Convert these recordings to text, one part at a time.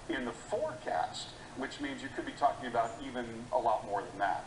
in the forecast, which means you could be talking about even a lot more than that.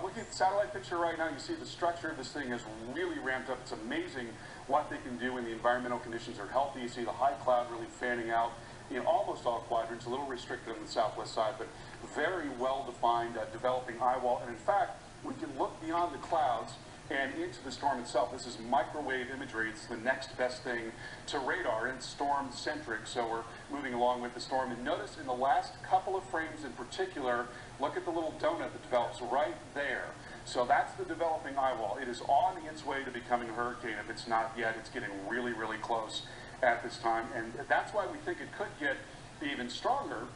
Looking at the satellite picture right now, you see the structure of this thing has really ramped up. It's amazing what they can do when the environmental conditions are healthy. You see the high cloud really fanning out in almost all quadrants, a little restricted on the southwest side, but very well-defined developing eye wall. And in fact, we can look beyond the clouds and into the storm itself. This is microwave imagery. It's the next best thing to radar, and it's storm-centric, so we're moving along with the storm. And notice in the last couple of frames in particular, look at the little donut that develops right there. So that's the developing eye wall. It is on its way to becoming a hurricane. If it's not yet, it's getting really, really close at this time, and that's why we think it could get even stronger.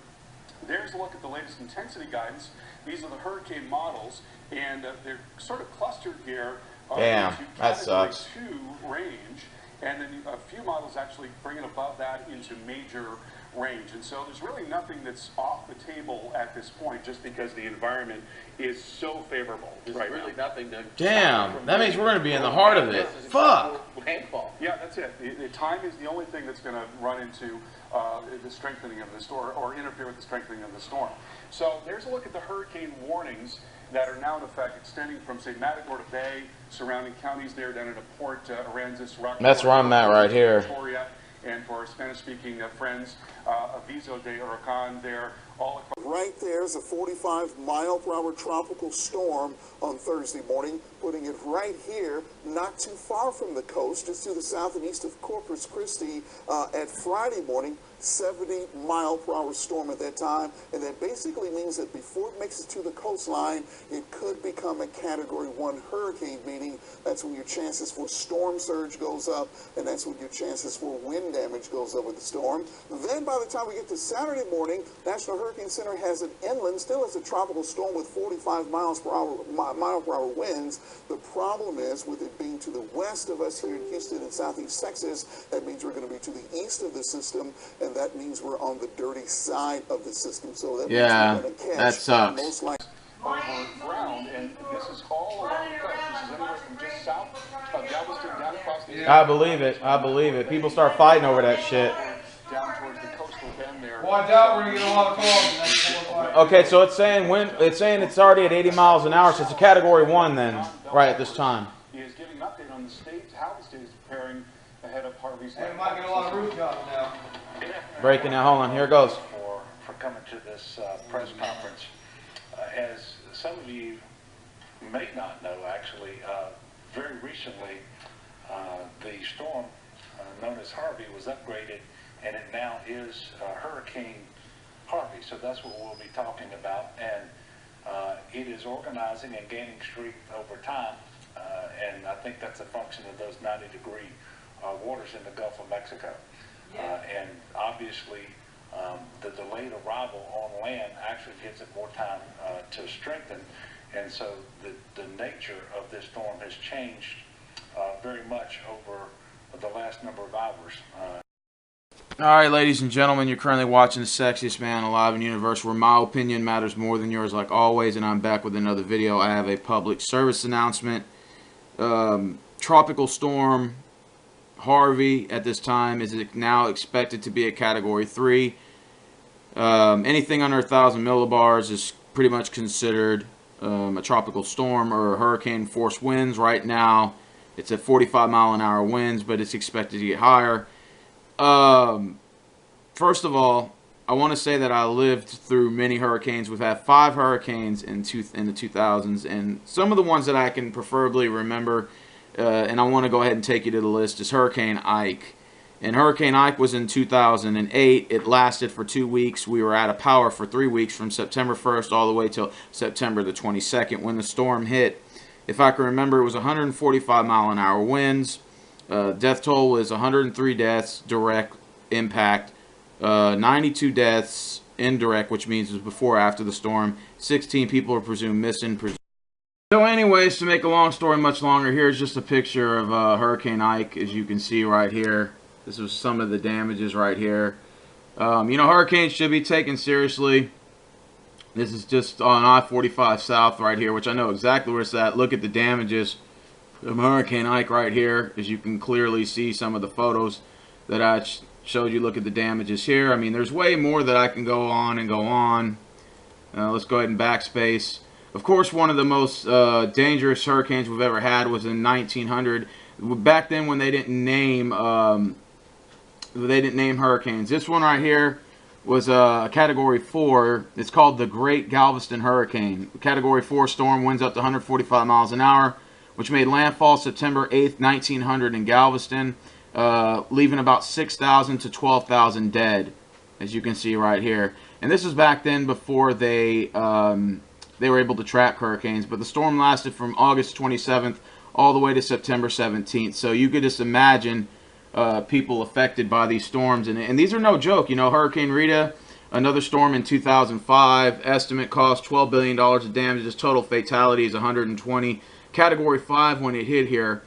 There's a look at the latest intensity guidance. These are the hurricane models, and they're sort of clustered here. Damn, that sucks. 2 range, and then a few models actually bring it above that into major range. And so there's really nothing that's off the table at this point, just because the environment is so favorable. There's right really now. nothing to. Damn, that means we're going to be in the heart of it. Fuck. Rainfall. Yeah, that's it. The time is the only thing that's going to run into the strengthening of the storm, or interfere with the strengthening of the storm. So there's a look at the hurricane warnings that are now in effect, extending from, say, Matagorda Bay, surrounding counties there, down into Port Aransas, Rock. That's where I'm at right here. Victoria, and for our Spanish-speaking friends, Aviso de Huracan there, all across. Right there's a 45-mile-per-hour tropical storm on Thursday morning, putting it right here, not too far from the coast, just to the south and east of Corpus Christi. At Friday morning, 70-mile-per-hour storm at that time, and that basically means that before it makes it to the coastline, it could become a Category 1 hurricane, meaning that's when your chances for storm surge goes up, and that's when your chances for wind damage goes up with the storm. Then by the time we get to Saturday morning, National Hurricane Center has it inland, still has a tropical storm with 45 mile-per-hour winds. The problem is, with it being to the west of us here in Houston and southeast Texas, that means we're going to be to the east of the system, and that means we're on the dirty side of the system. So that means we're going to catch that sucks. Most likely over ground, and this is all along the coast. This is anywhere from just south of Galveston down across the. I believe it. I believe it. People start fighting over that shit. Down towards the coastal bend there. Watch out, we're gonna get a lot of calls. Okay, so it's saying it's already at 80 miles an hour, so it's a Category 1 then, right at this time. He is giving an update on the state, how the state is preparing ahead of Harvey's. And we might get a lot of roof jobs now. Breaking now, hold on, here it goes. For coming to this press conference. As some of you may not know, actually, very recently, the storm known as Harvey was upgraded, and it now is Hurricane Harvey. So that's what we'll be talking about, and it is organizing and gaining strength over time, and I think that's a function of those 90-degree waters in the Gulf of Mexico. And obviously, the delayed arrival on land actually gives it more time to strengthen, and so the nature of this storm has changed very much over the last number of hours. Alright, ladies and gentlemen, you're currently watching the sexiest man alive in the universe, where my opinion matters more than yours, like always, and I'm back with another video. I have a public service announcement. Tropical storm Harvey at this time is now expected to be a Category 3. Anything under 1,000 millibars is pretty much considered a tropical storm or hurricane force winds. Right now, it's at 45-mile-an-hour winds, but it's expected to get higher. First of all, I want to say that I lived through many hurricanes. We've had 5 hurricanes in the 2000s, and some of the ones that I can preferably remember, and I want to go ahead and take you to the list, is Hurricane Ike. And Hurricane Ike was in 2008. It lasted for 2 weeks. We were out of power for 3 weeks, from September 1st all the way till September the 22nd. When the storm hit, if I can remember, it was 145-mile-an-hour winds. Death toll was 103 deaths, direct impact. 92 deaths, indirect, which means it was before or after the storm. 16 people are presumed missing. So anyways, to make a long story much longer, here's just a picture of Hurricane Ike, as you can see right here. This was some of the damages right here. You know, hurricanes should be taken seriously. This is just on I-45 South right here, which I know exactly where it's at. Look at the damages from Hurricane Ike right here, as you can clearly see some of the photos that Showed you, look at the damages here. I mean, there's way more that I can go on and go on. Let's go ahead and backspace. Of course, one of the most dangerous hurricanes we've ever had was in 1900. Back then, when they didn't name hurricanes. This one right here was a Category 4. It's called the Great Galveston Hurricane. Category 4 storm, winds up to 145 miles an hour, which made landfall September 8th, 1900 in Galveston, leaving about 6,000 to 12,000 dead, as you can see right here. And this was back then before they were able to track hurricanes. But the storm lasted from August 27th all the way to September 17th. So you could just imagine people affected by these storms, and these are no joke. You know, Hurricane Rita, another storm in 2005, estimate cost $12 billion of damages, total fatalities 120. Category 5 when it hit here,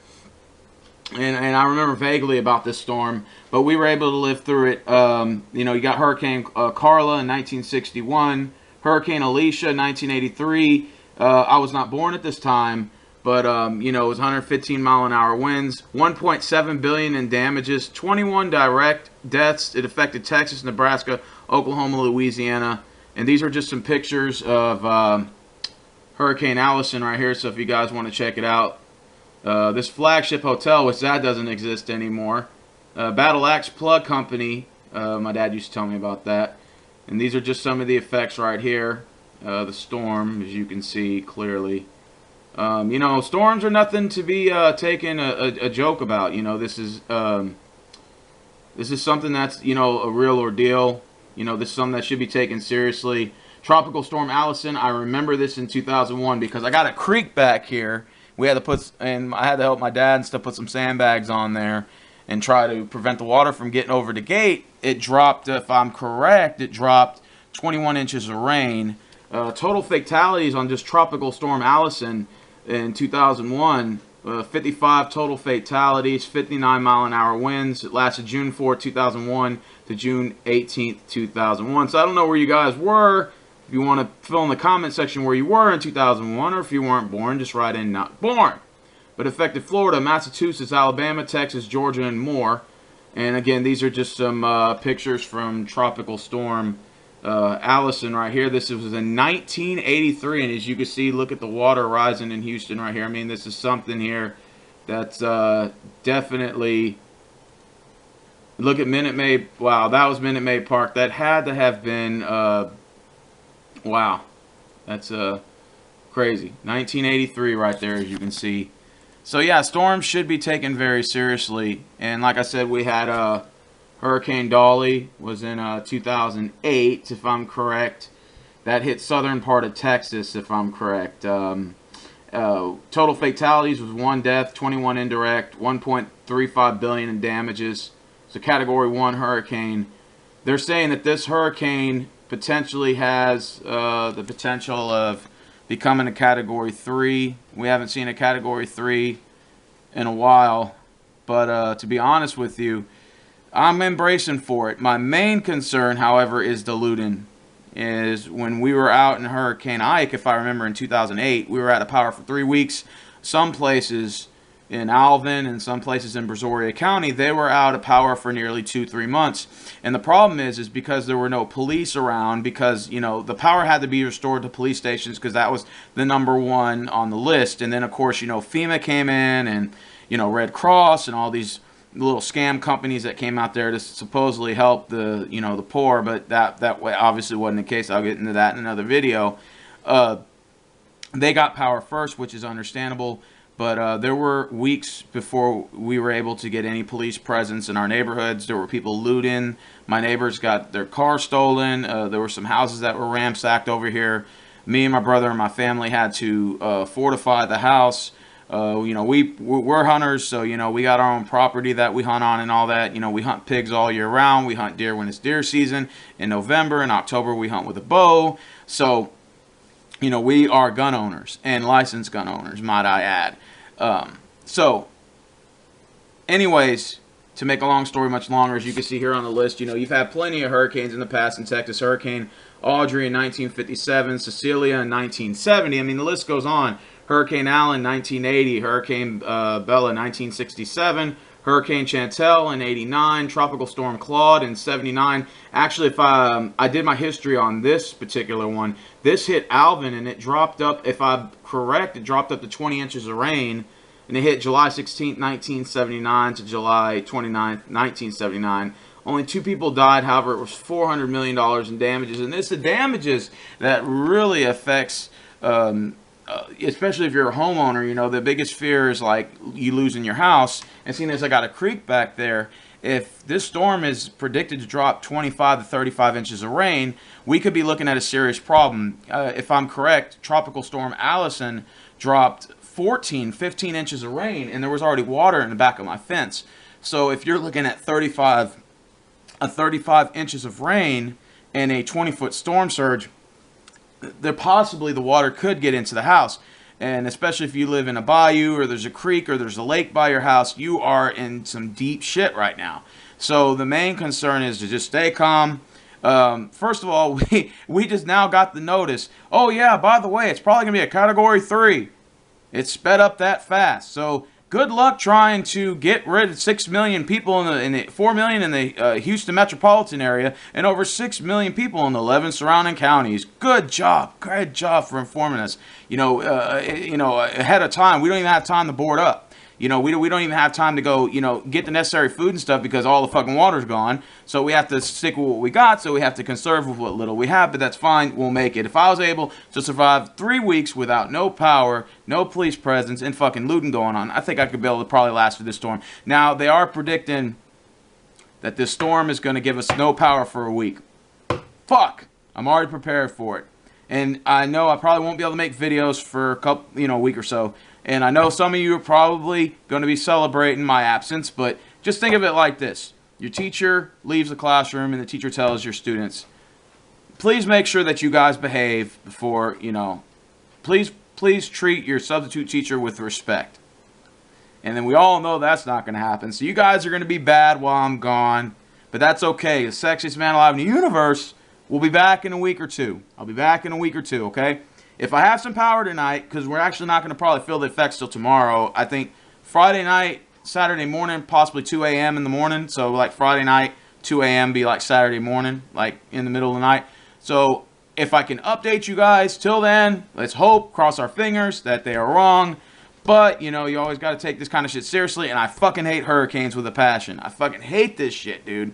and I remember vaguely about this storm, but we were able to live through it. You know, you got Hurricane Carla in 1961, Hurricane Alicia in 1983. I was not born at this time. But, you know, it was 115 mile an hour winds, 1.7 billion in damages, 21 direct deaths. It affected Texas, Nebraska, Oklahoma, Louisiana. And these are just some pictures of Hurricane Allison right here. So if you guys want to check it out. This flagship hotel, which that doesn't exist anymore. Battle Axe Plug Company. My dad used to tell me about that. And these are just some of the effects right here. The storm, as you can see clearly. You know, storms are nothing to be taken a joke about. You know, this is something that's, you know, a real ordeal. You know, this is something that should be taken seriously. Tropical Storm Allison, I remember this in 2001 because I got a creek back here. We had to put, and I had to help my dad and stuff, put some sandbags on there and try to prevent the water from getting over the gate. It dropped, if I'm correct, it dropped 21 inches of rain. Total fatalities on just Tropical Storm Allison in 2001, 55 total fatalities, 59 mile an hour winds. It lasted June 4, 2001 to June 18th, 2001. So I don't know where you guys were. If you want to fill in the comment section where you were in 2001, or if you weren't born, just write in not born. But affected Florida, Massachusetts, Alabama, Texas, Georgia, and more. And again, these are just some pictures from Tropical Storm Allison right here. This was in 1983, and as you can see, look at the water rising in Houston right here. I mean, this is something here that's definitely. Look at Minute Maid. Wow, that was Minute Maid Park. That had to have been. Wow, that's crazy. 1983 right there, as you can see. So yeah, storms should be taken very seriously. And like I said, we had Hurricane Dolly was in 2008, if I'm correct. That hit southern part of Texas, if I'm correct. Total fatalities was 1 death, 21 indirect, 1.35 billion in damages. It's a Category 1 hurricane. They're saying that this hurricane potentially has the potential of becoming a Category 3. We haven't seen a Category 3 in a while. But to be honest with you, I'm embracing for it. My main concern, however, is diluting. Is when we were out in Hurricane Ike, if I remember, in 2008, we were out of power for 3 weeks. Some places in Alvin and some places in Brazoria County, they were out of power for nearly 2-3 months. And the problem is because there were no police around, because, you know, the power had to be restored to police stations because that was the #1 on the list. And then, of course, you know, FEMA came in and, you know, Red Cross and all these little scam companies that came out there to supposedly help the, you know, the poor, but that way obviously wasn't the case. I'll get into that in another video. They got power first, which is understandable. But there were weeks before we were able to get any police presence in our neighborhoods. There were people looting. My neighbors got their car stolen. There were some houses that were ransacked over here. Me and my brother and my family had to fortify the house. You know, we're hunters, so, you know, we got our own property that we hunt on and all that. You know, we hunt pigs all year round. We hunt deer when it's deer season. In November and October, we hunt with a bow. So, you know, we are gun owners and licensed gun owners, might I add. So, anyways, to make a long story much longer, as you can see here on the list, you know, you've had plenty of hurricanes in the past in Texas. Hurricane Audrey in 1957, Cecilia in 1970. I mean, the list goes on. Hurricane Allen 1980, Hurricane Bella 1967, Hurricane Chantel in 89, Tropical Storm Claude in 79. Actually, if I did my history on this particular one, this hit Alvin and it dropped up, if I'm correct, it dropped up to 20 inches of rain, and it hit July 16th, 1979 to July 29th, 1979. Only 2 people died. However, it was $400 million in damages, and it's the damages that really affects, especially if you're a homeowner. You know, the biggest fear is like you losing your house. And seeing as I got a creek back there, if this storm is predicted to drop 25 to 35 inches of rain, we could be looking at a serious problem. If I'm correct, Tropical Storm Allison dropped 15 inches of rain, and there was already water in the back of my fence. So if you're looking at 35 inches of rain and a 20-foot storm surge, there possibly the water could get into the house. And especially if you live in a bayou or there's a creek or there's a lake by your house, you are in some deep shit right now. So the main concern is to just stay calm. First of all, we just now got the notice. Oh yeah, by the way, it's probably gonna be a Category 3. It's sped up that fast. So good luck trying to get rid of 6 million people in the 4 million in the Houston metropolitan area and over 6 million people in the 11 surrounding counties. Good job for informing us. You know, ahead of time. We don't even have time to board up. You know, we don't even have time to go, you know, get the necessary food and stuff because all the fucking water's gone. So we have to stick with what we got. So we have to conserve with what little we have. But that's fine. We'll make it. If I was able to survive 3 weeks without no power, no police presence, and fucking looting going on, I think I could be able to probably last through this storm. Now, they are predicting that this storm is going to give us no power for a week. Fuck. I'm already prepared for it. And I know I probably won't be able to make videos for a couple, a week or so. And I know some of you are probably going to be celebrating my absence, but just think of it like this. Your teacher leaves the classroom and the teacher tells your students, please make sure that you guys behave before, please treat your substitute teacher with respect. And then we all know that's not going to happen. So you guys are going to be bad while I'm gone, but that's okay. The sexiest man alive in the universe will be back in a week or two. I'll be back in a week or two, okay? If I have some power tonight, because we're actually not going to probably feel the effects till tomorrow, I think Friday night, Saturday morning, possibly 2 a.m. in the morning. So like Friday night, 2 a.m. be like Saturday morning, like in the middle of the night. So if I can update you guys till then, let's hope, cross our fingers that they are wrong. But, you always got to take this kind of shit seriously. And I fucking hate hurricanes with a passion. I fucking hate this shit, dude.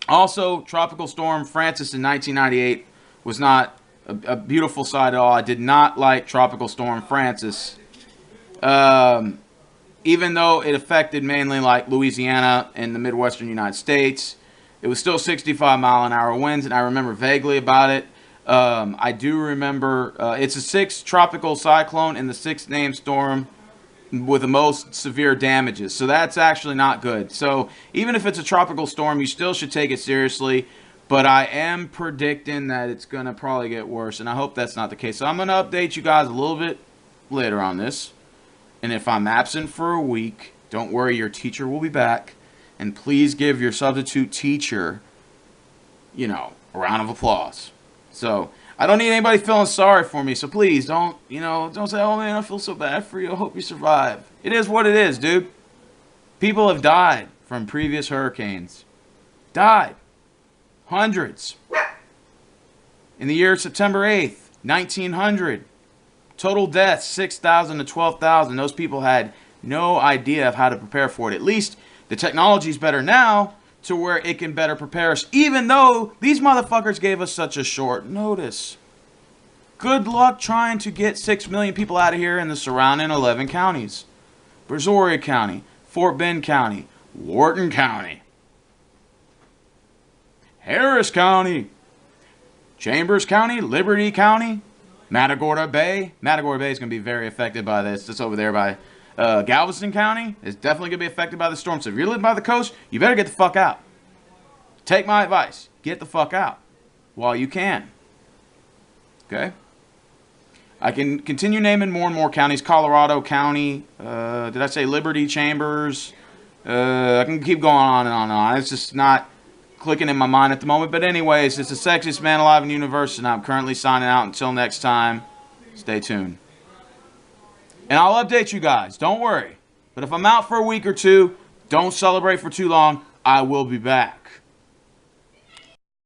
Also, Tropical Storm Francis in 1998 was not a beautiful sight at all. I did not like Tropical Storm Francis. Even though it affected mainly like Louisiana and the Midwestern United States, it was still 65-mile-an-hour winds, and I remember vaguely about it. I do remember it's a 6th tropical cyclone and the 6th named storm with the most severe damages. So that's actually not good. So even if it's a tropical storm, you still should take it seriously. But I am predicting that it's going to probably get worse, and I hope that's not the case. So I'm going to update you guys a little bit later on this. And if I'm absent for a week, don't worry, your teacher will be back. And please give your substitute teacher, a round of applause. So I don't need anybody feeling sorry for me. So please don't say, oh man, I feel so bad for you. I hope you survive. It is what it is, dude. People have died from previous hurricanes. Died. Hundreds. In the year September 8th, 1900, total deaths 6,000 to 12,000. Those people had no idea of how to prepare for it. At least the technology is better now to where it can better prepare us, even though these motherfuckers gave us such a short notice. Good luck trying to get 6 million people out of here in the surrounding 11 counties. Brazoria County, Fort Bend County, Wharton County, Harris County, Chambers County, Liberty County, Matagorda Bay. Matagorda Bay is going to be very affected by this. It's over there by Galveston County. Is definitely going to be affected by the storm. So if you're living by the coast, you better get the fuck out. Take my advice. Get the fuck out while you can. Okay? I can continue naming more and more counties. Colorado County. Did I say Liberty, Chambers? I can keep going on and on and on. It's just not clicking in my mind at the moment. But anyways, it's the sexiest man alive in the universe, and I'm currently signing out. Until next time, stay tuned. And I'll update you guys. Don't worry. But if I'm out for a week or two, don't celebrate for too long. I will be back.